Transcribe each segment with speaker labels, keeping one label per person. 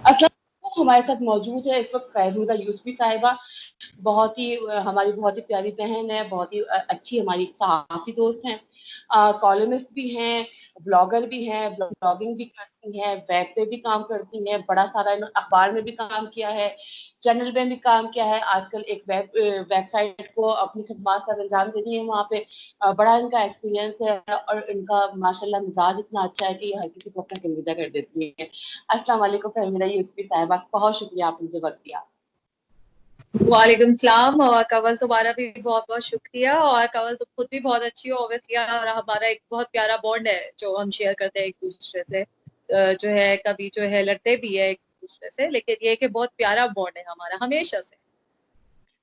Speaker 1: अस्सलाम वालेकुम, हमारे साथ मौजूद है इस वक्त फहमीदा यूसुफी साहिबा। हमारी बहुत ही प्यारी बहन है, बहुत ही अच्छी हमारी सहाफ़ी दोस्त हैं, कॉलमिस्ट भी हैं, ब्लॉगर भी हैं, ब्लॉगिंग भी करती हैं, वेब पे भी काम करती हैं, बड़ा सारा अखबार में भी काम किया है, चैनल में भी काम किया है। आजकल एक वेबसाइट को अपनी खिदमत सर अंजाम दे रही है वहाँ पे। बड़ा इनका एक्सपीरियंस है और इनका माशाल्लाह मिजाज इतना अच्छा है कि ये हर किसी को अपना पसंदीदा कर देती है। अस्सलाम वालेकुम फहमीदा यूसुफी साहिबा, बहुत शुक्रिया आपने मुझे वक्त दिया।
Speaker 2: वालेकुम सलाम। और कंवल तुम्हारा भी बहुत बहुत शुक्रिया। और कंवल तुम खुद भी बहुत अच्छी हो ऑब्वियसली, और हमारा एक बहुत प्यारा बॉन्ड है जो हम शेयर करते हैं एक दूसरे से। जो है कभी जो है लड़ते भी है एक दूसरे से, लेकिन ये कि बहुत प्यारा बॉन्ड है हमारा हमेशा से।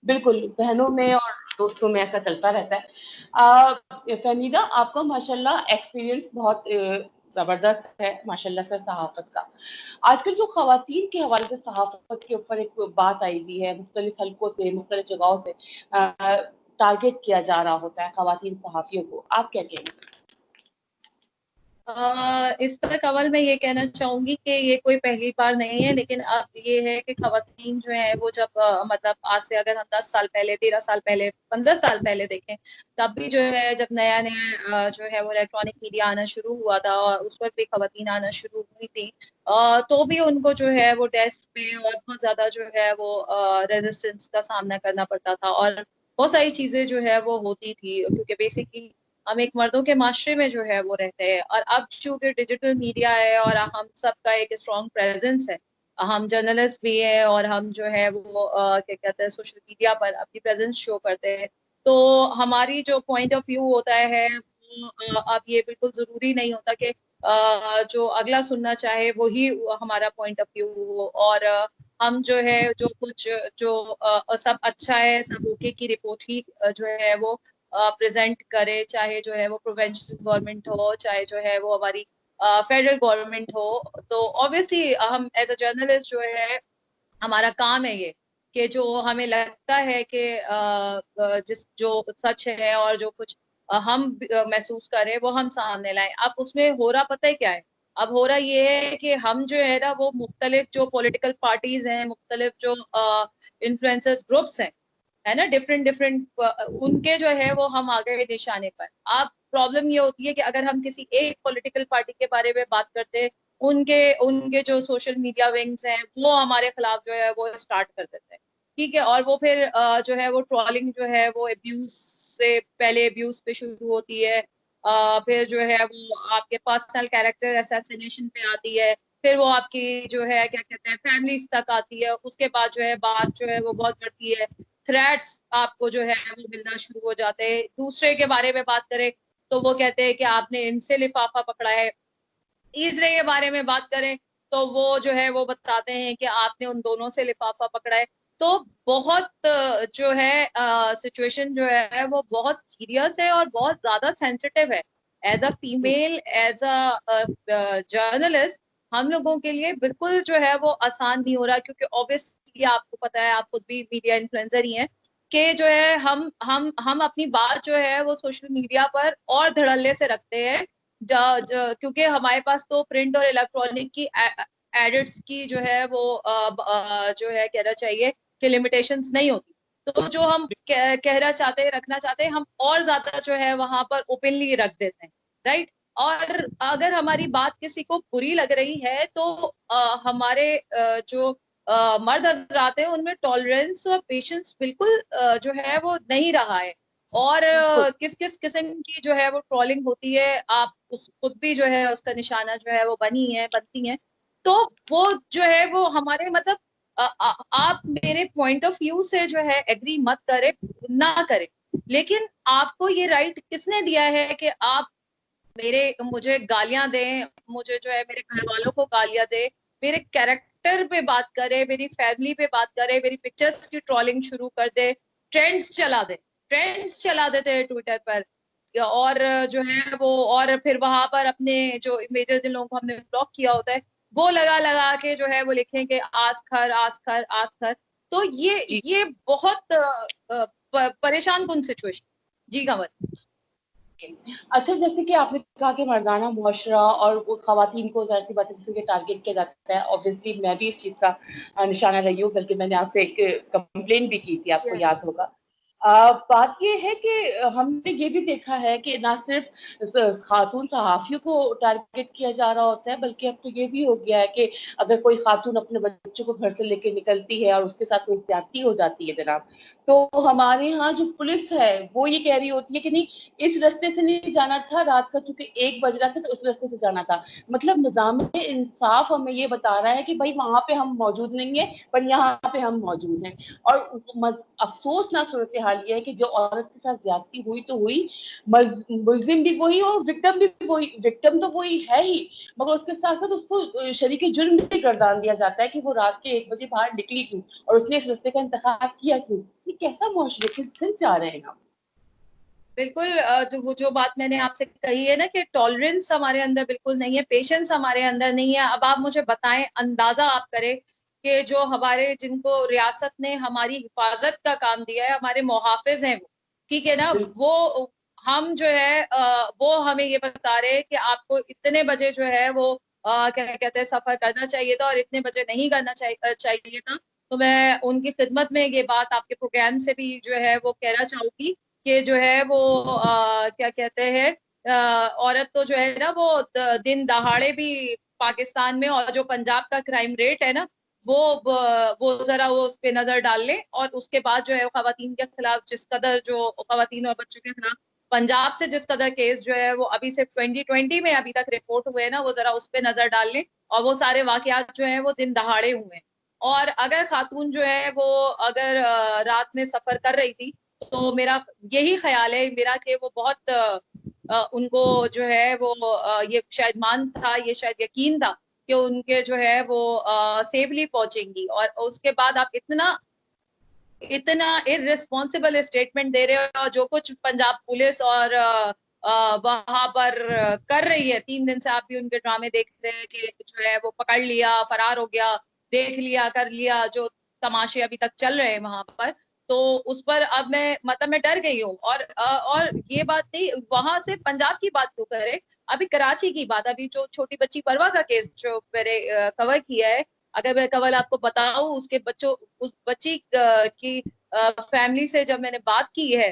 Speaker 1: बिल्कुल, बहनों में और दोस्तों में ऐसा चलता रहता है। फहमीदा, आपका माशाल्लाह एक्सपीरियंस बहुत जबरदस्त है माशाल्लाह से सहाफत का। आजकल जो खवातीन के हवाले से सहाफत के ऊपर एक बात आई हुई है, मुख्तलिफ हलकों से, मुख्तलिफ जगहों से टारगेट किया जा रहा होता है खवातीन सहाफियों को, आप क्या कहेंगे?
Speaker 2: इस पर कंवल मैं ये कहना चाहूंगी कि ये कोई पहली बार नहीं है, लेकिन अब ये है कि खवातीन जो है वो जब मतलब आज से अगर हम 10 साल पहले, 13 साल पहले, 15 साल पहले देखें, तब भी जो है जब नया नया जो है वो इलेक्ट्रॉनिक मीडिया आना शुरू हुआ था और उस वक्त भी खवातीन आना शुरू हुई थी, तो भी उनको जो है वो डेस्क पे और बहुत ज्यादा जो है वो रेजिस्टेंस का सामना करना पड़ता था, और बहुत सारी चीजें जो है वो होती थी, क्योंकि बेसिकली हम एक मर्दों के माशरे में जो है वो रहते हैं। और अब चूंकि डिजिटल मीडिया है और हम सबका एक स्ट्रॉन्ग प्रेजेंस है, हम जर्नलिस्ट भी हैं और हम जो है वो क्या कहते हैं सोशल मीडिया पर अपनी प्रेजेंस शो करते हैं, तो हमारी जो पॉइंट ऑफ व्यू होता है वो अब ये बिल्कुल जरूरी नहीं होता कि जो अगला सुनना चाहे वही हमारा पॉइंट ऑफ व्यू हो। और हम जो है जो कुछ जो सब अच्छा है, सब ओके की रिपोर्ट ही जो है वो प्रेजेंट करे, चाहे जो है वो प्रोविंशियल गवर्नमेंट हो, चाहे जो है वो हमारी फेडरल गवर्नमेंट हो। तो ऑब्वियसली हम एज अ जर्नलिस्ट जो है हमारा काम है ये, कि जो हमें लगता है कि जिस जो सच है और जो कुछ हम महसूस करें वो हम सामने लाएं। अब उसमें हो रहा पता है क्या है, अब हो रहा ये है कि हम जो है ना वो मुख्तलिफ जो पॉलिटिकल पार्टीज हैं, मुख्तलिफ जो इन्फ्लुएंसर्स ग्रुप्स हैं, है ना, डिफरेंट डिफरेंट, उनके जो है वो हम आ गए निशाने पर। अब प्रॉब्लम ये होती है कि अगर हम किसी एक पॉलिटिकल पार्टी के बारे में बात करते हैं, उनके उनके जो सोशल मीडिया विंग्स हैं वो हमारे खिलाफ जो है वो स्टार्ट कर देते हैं। ठीक है, और वो फिर जो है वो ट्रोलिंग जो है वो अब्यूज से पहले अब्यूज पे शुरू होती है, फिर जो है वो आपके पर्सनल कैरेक्टर असैसिनेशन पे आती है, फिर वो आपकी जो है क्या कहते हैं फैमिलीज तक आती है, उसके बाद जो है बात जो है वो बहुत बढ़ती है, थ्रेट्स आपको जो है वो मिलना शुरू हो जाते हैं। दूसरे के बारे में बात करें तो वो कहते हैं कि आपने इनसे लिफाफा पकड़ा है, तीसरे के बारे में बात करें तो वो जो है वो बताते हैं कि आपने उन दोनों से लिफाफा पकड़ा है। तो बहुत जो है सिचुएशन जो है वो बहुत सीरियस है और बहुत ज्यादा सेंसिटिव है। As a female, as a journalist, हम लोगों के लिए बिल्कुल जो है वो आसान नहीं हो रहा, क्योंकि ऑब्वियसली आपको पता है, आप खुद भी मीडिया इन्फ्लुएंसर ही हैं, कि जो है हम अपनी बात जो है वो सोशल मीडिया पर और धड़ल्ले से रखते हैं, क्योंकि हमारे पास तो प्रिंट और इलेक्ट्रॉनिक की एडिट्स की जो है वो जो है कहना चाहिए कि लिमिटेशंस नहीं होती। तो जो हम कहना चाहते हैं, रखना चाहते हैं, हम और ज्यादा जो है वहां पर ओपनली रख देते हैं, राइट। और अगर हमारी बात किसी को बुरी लग रही है तो हमारे जो मर्द हजरात हैं उनमें टॉलरेंस और पेशेंस बिल्कुल जो है वो नहीं रहा है। और
Speaker 1: बिल्कुल।
Speaker 2: किस किस किस्म की जो है वो ट्रोलिंग होती है, आप उस खुद भी जो है उसका निशाना जो है वो बनती हैं। तो वो जो है वो हमारे मतलब आप मेरे पॉइंट ऑफ व्यू से जो है एग्री मत करें, ना करें, लेकिन आपको ये राइट किसने दिया है कि आप मुझे गालियां दें, मुझे जो है मेरे घर वालों को गालियां दे, मेरे कैरेक्टर पे बात करे, मेरी फैमिली पे बात करे, मेरी पिक्चर्स की ट्रोलिंग शुरू कर दे, ट्रेंड्स चला दे, ट्रेंड्स चला देते हैं ट्विटर पर, और जो है वो और फिर वहां पर अपने जो इमेजेस जिन लोगों को हमने ब्लॉक किया होता है वो लगा लगा के जो है वो लिखेंगे आस्खर आस्खर आस्खर। तो
Speaker 1: जी,
Speaker 2: ये बहुत परेशान कुन सिचुएशन। जी कमल।
Speaker 1: अच्छा, जैसे कि आपने कहा कि मर्दाना मुआशरा और वो ख़वातीन को ज़ाहिर सी बात है जिस तरीके टारगेट किया जाता है, ऑब्वियसली मैं भी इस चीज़ का निशाना रही हूँ, बल्कि मैंने आपसे एक कंप्लेंट भी की थी, आपको याद होगा। बात ये है कि हमने ये भी देखा है कि ना सिर्फ खातून सहाफ़ियों को टारगेट किया जा रहा होता है, बल्कि अब तो ये भी हो गया है कि अगर कोई खातून अपने बच्चों को घर से लेके निकलती है और उसके साथ कोई ज़्यादती हो जाती है जनाब, तो हमारे यहाँ जो पुलिस है वो ये कह रही होती है कि नहीं, इस रास्ते से नहीं जाना था, रात का चूंकि 1 बज रहा था तो उस रास्ते से जाना था। मतलब निजाम इंसाफ हमें ये बता रहा है कि भाई वहां पे हम मौजूद नहीं है, पर यहाँ पे हम मौजूद हैं। और अफसोसनाक सूरत हाल ये है कि जो औरत के साथ ज्यादती हुई तो हुई, मुलजिम भी वही और विक्टिम भी वही, विक्टिम तो वही है ही, मगर उसके साथ साथ उसको शरीक जुर्म भी गर्दान दिया जाता है कि वो रात के 1 बजे बाहर निकली क्यों और उसने इस रास्ते का इंतखाब किया क्यों। ये कैसा मुआशरे किस दिन जा रहे हैं हम।
Speaker 2: बिल्कुल, जो बात मैंने आपसे कही है ना कि टॉलरेंस हमारे अंदर बिल्कुल नहीं है, पेशेंस हमारे अंदर नहीं है। अब आप मुझे बताएं, अंदाजा आप करें कि जो हमारे, जिनको रियासत ने हमारी हिफाजत का काम दिया है, हमारे मुहाफिज हैं वो, ठीक है ना, वो हम जो है वो हमें ये बता रहे हैं कि आपको इतने बजे जो है वो क्या कहते हैं सफर करना चाहिए था और इतने बजे नहीं करना चाहिए था। तो मैं उनकी खिदमत में ये बात आपके प्रोग्राम से भी जो है वो कहना चाहूंगी कि जो है वो क्या कहते हैं, औरत तो जो है ना वो दिन दहाड़े भी पाकिस्तान में, और जो पंजाब का क्राइम रेट है ना वो वो जरा वो उस पे नजर डाल ले, और उसके बाद जो है खवातीन के खिलाफ जिस कदर, जो खवातीन और बच्चों के खिलाफ पंजाब से जिस कदर केस जो है वो अभी से 2020 में अभी तक रिपोर्ट हुए हैं ना, वो जरा उस पे नजर डाल लें। और वो सारे वाकयात जो है वो दिन दहाड़े हुए हैं। और अगर खातून जो है वो अगर रात में सफर कर रही थी, तो मेरा यही ख्याल है मेरा कि वो बहुत उनको जो है वो ये शायद मान था, ये शायद यकीन था कि उनके जो है वो सेफली पहुंचेंगी। और उसके बाद आप इतना इतना इररिस्पॉन्सिबल स्टेटमेंट दे रहे हो, और जो कुछ पंजाब पुलिस और वहां पर कर रही है, 3 दिन से आप भी उनके ड्रामे देख रहे हैं कि जो है वो पकड़ लिया, फरार हो गया, देख लिया, कर लिया, जो तमाशे अभी तक चल रहे हैं वहां पर। तो उस पर अब मैं मतलब मैं डर गई हूँ। और ये बात नहीं, वहां से पंजाब की बात क्यों करे, अभी कराची की बात, अभी जो छोटी बच्ची परवा का केस जो मैंने कवर किया है, अगर मैं कवल आपको बताऊं, उसके बच्चों, उस बच्ची की फैमिली से जब मैंने बात की है,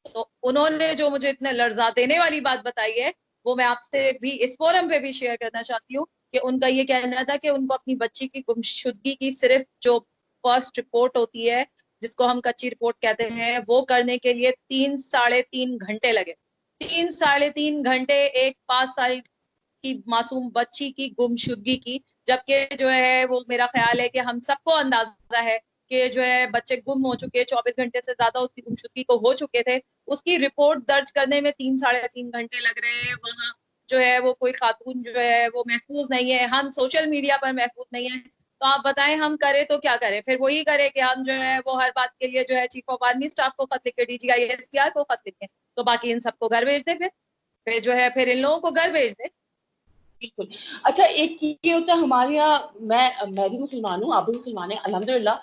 Speaker 2: तो उन्होंने जो मुझे इतने लर्जा देने वाली बात बताई है, वो मैं आपसे भी इस फोरम पे भी शेयर करना चाहती हूँ। कि उनका ये कहना था कि उनको अपनी बच्ची की गुमशुदगी की सिर्फ जो फर्स्ट रिपोर्ट होती है, जिसको हम कच्ची रिपोर्ट कहते हैं, वो करने के लिए 3 साढ़े 3 घंटे लगे। 3 साढ़े 3 घंटे एक 5 साल की मासूम बच्ची की गुमशुदगी की। जबकि जो है वो मेरा ख्याल है कि हम सबको अंदाजा है कि जो है बच्चे गुम हो चुके, 24 घंटे से ज्यादा उसकी गुमशुदगी को हो चुके थे। उसकी रिपोर्ट दर्ज करने में 3 साढ़े 3 घंटे लग रहे हैं। वहाँ जो है वो कोई खातून जो है वो महफूज नहीं है, हम सोशल मीडिया पर महफूज नहीं है। तो आप बताएं हम करें तो क्या करें, फिर वही करें कि हम जो है वो हर बात के लिए जो है चीफ ऑफ आर्मी स्टाफ को खत लिख के, DGI SPR को खत लिखें, तो बाकी इन सबको घर भेज दे, फिर जो है फिर इन लोगों को घर भेज दे।
Speaker 1: बिल्कुल। अच्छा, एक ये होता है हमारे यहाँ, मैं भी मुसलमान हूँ, आप भी मुसलमान हैं, अल्हम्दुलिल्लाह,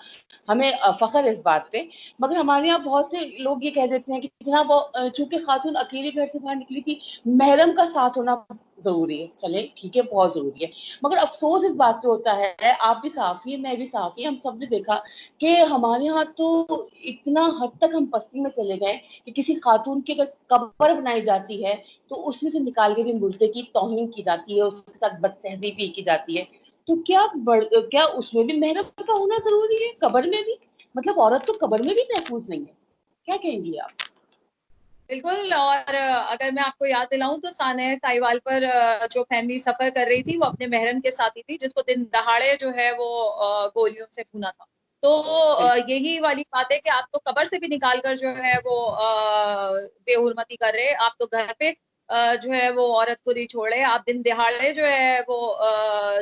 Speaker 1: हमें फ़ख्र है इस बात पे। मगर हमारे यहाँ बहुत से लोग ये कह देते हैं कि जनाब वो चूँकि खातून अकेले घर से बाहर निकली थी, महरम का साथ होना ज़रूरी है। चलें ठीक है, बहुत ज़रूरी है। मगर अफ़सोस इस बात पे होता है, आप भी सहाफ़ी हैं, मैं भी सहाफ़ी, हम सब ने देखा कि हमारे यहाँ तो इतना हद तक हम पस्ती में चले गए कि किसी खातून की अगर कब्र बनाई जाती है, तो उसमें से निकाल के भी मुर्दे की तौहीन की जाती है, उसके साथ बदतहज़ी भी की जाती है। तो क्या उसमें भी महरम का होना ज़रूरी है, कब्र में भी? मतलब औरत तो कब्र में भी महफूज नहीं है। क्या कहेंगी आप?
Speaker 2: बिल्कुल। और अगर मैं आपको याद दिलाऊं तो साने ताइवाल पर जो फैमिली सफर कर रही थी वो अपने महरम के साथ ही थी, जिसको दिन दहाड़े जो है वो गोलियों से भुना था। तो यही वाली बात है कि आप तो कब्र से भी निकाल कर जो है वो बेहुरमती कर रहे हैं, आप तो घर पे जो है वो औरत को नहीं छोड़ रहे, आप दिन दिहाड़े जो है वो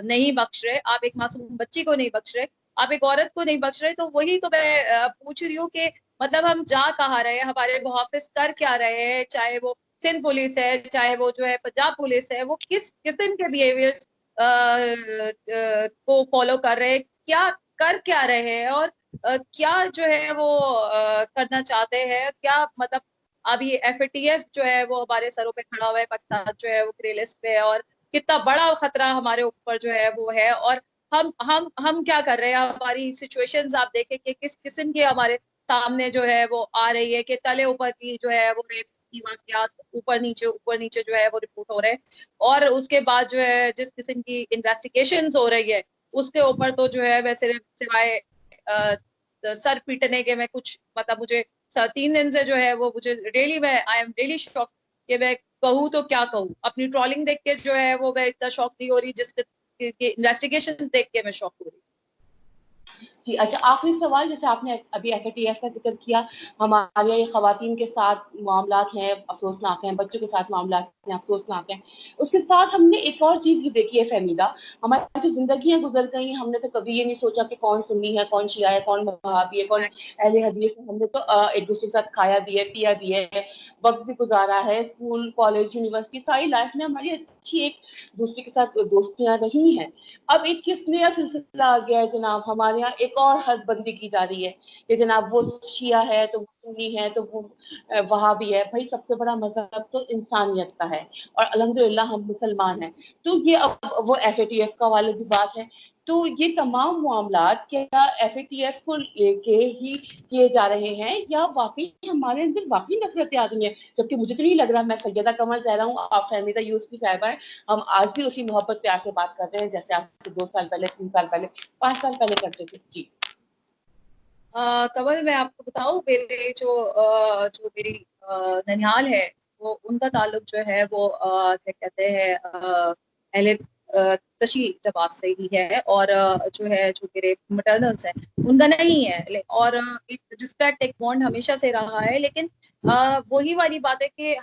Speaker 2: नहीं बख्श रहे, आप एक मासूम बच्ची को नहीं बख्श रहे, आप एक औरत को नहीं बख्श रहे। तो वही तो मैं पूछ रही हूँ कि मतलब हम जा कहाँ रहे हैं, हमारे मुहाफिज कर क्या रहे हैं, चाहे वो सिंध पुलिस है, चाहे वो जो है पंजाब पुलिस है, वो किस किस्म के बिहेवियर को फॉलो कर रहे हैं, क्या कर क्या रहे हैं, और क्या जो है वो करना चाहते हैं, क्या मतलब अब ये FATF जो है वो हमारे सरों पे खड़ा हुआ है, पाकिस्तान जो है वो ग्रे लिस्ट पे है, और कितना बड़ा खतरा हमारे ऊपर जो है वो है। और हम क्या कर रहे हैं, हमारी सिचुएशंस आप देखें कि किस किस्म की हमारे सामने जो है वो आ रही है, कि तले ऊपर की जो है वो रेप की वाकयात ऊपर नीचे जो है वो रिपोर्ट हो रहे हैं। और उसके बाद जो है जिस किस्म की इन्वेस्टिगेशंस हो रही है उसके ऊपर तो जो है वैसे सिवाय सर पीटने के मैं कुछ मतलब मुझे 3 दिन से जो है वो मुझे रियली मैं आई एम रियली शॉक कि मैं कहूँ तो क्या कहूँ। अपनी ट्रॉलिंग देख के जो है वो मैं इतना शॉक नहीं हो रही, जिसके इन्वेस्टिगेशन देख के मैं शॉक हो रही।
Speaker 1: जी, अच्छा आखिरी सवाल, जैसे आपने अभी FATF का ज़िक्र किया, हमारे यहाँ ये ख़वातीन के साथ मामलात हैं, अफ़सोसनाक हैं, बच्चों के साथ मामलात हैं, अफ़सोसनाक हैं। उसके साथ हमने एक और चीज़ भी देखी है फ़हमीदा, हमारी जो ज़िंदगियाँ गुज़र गई हैं, हमने तो कभी ये नहीं सोचा कि कौन सुन्नी है, कौन शिया है, कौन वहाबी है, कौन अहले हदीस है। हमने तो एक-दूसरे के साथ खाया भी है, पिया भी है, वक़्त भी गुज़ारा है, स्कूल, कॉलेज, यूनिवर्सिटी सारी लाइफ़ में हमारी अच्छी एक दूसरे के साथ दोस्तियाँ रही हैं। अब एक किस नया सिलसिला आ गया है जनाब, हमारे यहाँ एक और हदबंदी की जा रही है कि जनाब वो शिया है तो वो सुन्नी है तो वो वहाबी है। भाई सबसे बड़ा मजहब तो इंसानियत का है और अल्हम्दुलिल्लाह हम मुसलमान हैं। तो ये अब वो FATF का वाले भी बात है। तो ये तमाम मामलात क्या FATF को लेके ही किए जा रहे हैं या वाकई हमारे अंदर वाकई नफरत आ गई है? जबकि मुझे तो नहीं लग रहा। मैं सैयदा कमर ज़हरा हूँ, आप फहमीदा यूसुफ़ी साहिबा हैं। हम आज भी उसी मोहब्बत प्यार से बात कर रहे हैं जैसे आज से 2 साल पहले, 3 साल पहले, 5 साल पहले करते थे। जी।
Speaker 2: कमल, मैं आपको बताऊं, मेरे जो मेरी ननिहाल है वो उनका ताल्लुक जो है वो क्या कहते हैं अहले तशी जमात से ही है। और जो है जो मेरे मटरनल्स हैं उनका नहीं है। और एक रिस्पेक्ट एक बॉन्ड हमेशा से रहा है। लेकिन वही वाली बात है कि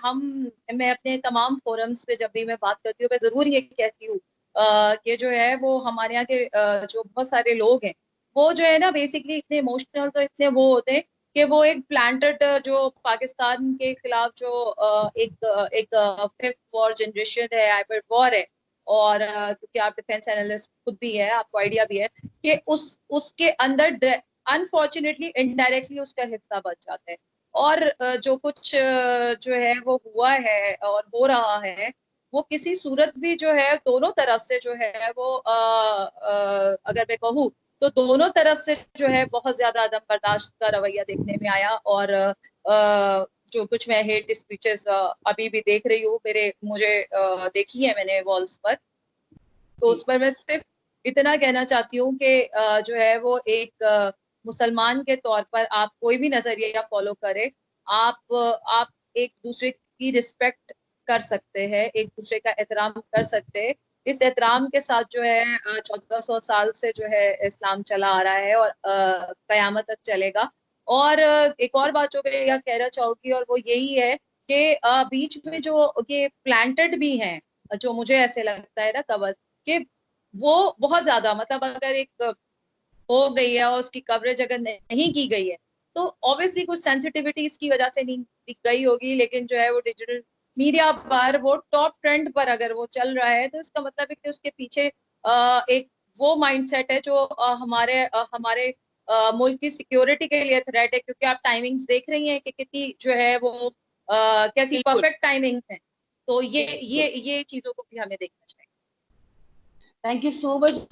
Speaker 2: मैं अपने तमाम फोरम्स पे जब भी मैं बात करती हूँ मैं जरूर ये कहती हूँ कि जो है वो हमारे यहाँ के जो बहुत सारे लोग हैं वो जो है ना बेसिकली इतने इमोशनल तो इतने वो होते हैं कि वो एक प्लांटेड जो पाकिस्तान के खिलाफ जो एक फिफ्थ वॉर जनरेशन है, हाइब्रिड वॉर है। और क्योंकि आप डिफेंस एनालिस्ट खुद भी है, आपको आइडिया भी है कि उसके अंदर अनफॉर्चुनेटली इनडायरेक्टली उसका हिस्सा बच जाता है। और जो कुछ जो है वो हुआ है और हो रहा है वो किसी सूरत भी जो है दोनों तरफ से जो है वो अगर मैं कहूँ तो दोनों तरफ से जो है बहुत ज्यादा अदम बर्दाश्त का रवैया देखने में आया। और जो कुछ मैं हेट स्पीचेस अभी भी देख रही हूँ, मुझे देखी है मैंने वॉल्स पर। तो उस पर मैं सिर्फ इतना कहना चाहती हूँ कि जो है वो एक मुसलमान के तौर पर आप कोई भी नजरिया फॉलो करें, आप एक दूसरे की रिस्पेक्ट कर सकते हैं, एक दूसरे का एहतराम कर सकते हैं। इस एहतराम के साथ जो है 1400 साल से जो है इस्लाम चला आ रहा है और कयामत तक चलेगा। और एक और बात जो मैं यह कहना चाहूंगी और वो यही है कि बीच में जो ये प्लांटेड भी हैं, जो मुझे ऐसे लगता है ना कवल, कि वो बहुत ज्यादा मतलब अगर एक हो गई है और उसकी कवरेज अगर नहीं की गई है तो ऑब्वियसली कुछ सेंसिटिविटीज की वजह से नहीं दी गई होगी। लेकिन जो है वो डिजिटल मीडिया पर वो टॉप ट्रेंड पर अगर वो चल रहा है तो इसका मतलब है कि उसके पीछे एक वो माइंडसेट है जो हमारे मुल्क की सिक्योरिटी के लिए थ्रेट है। क्योंकि आप टाइमिंग्स देख रही हैं कि कितनी जो है वो कैसी
Speaker 1: बिल्कुल,
Speaker 2: परफेक्ट टाइमिंग्स हैं। तो
Speaker 1: बिल्कुल।
Speaker 2: ये चीजों को भी हमें देखना चाहिए।
Speaker 1: Thank you so much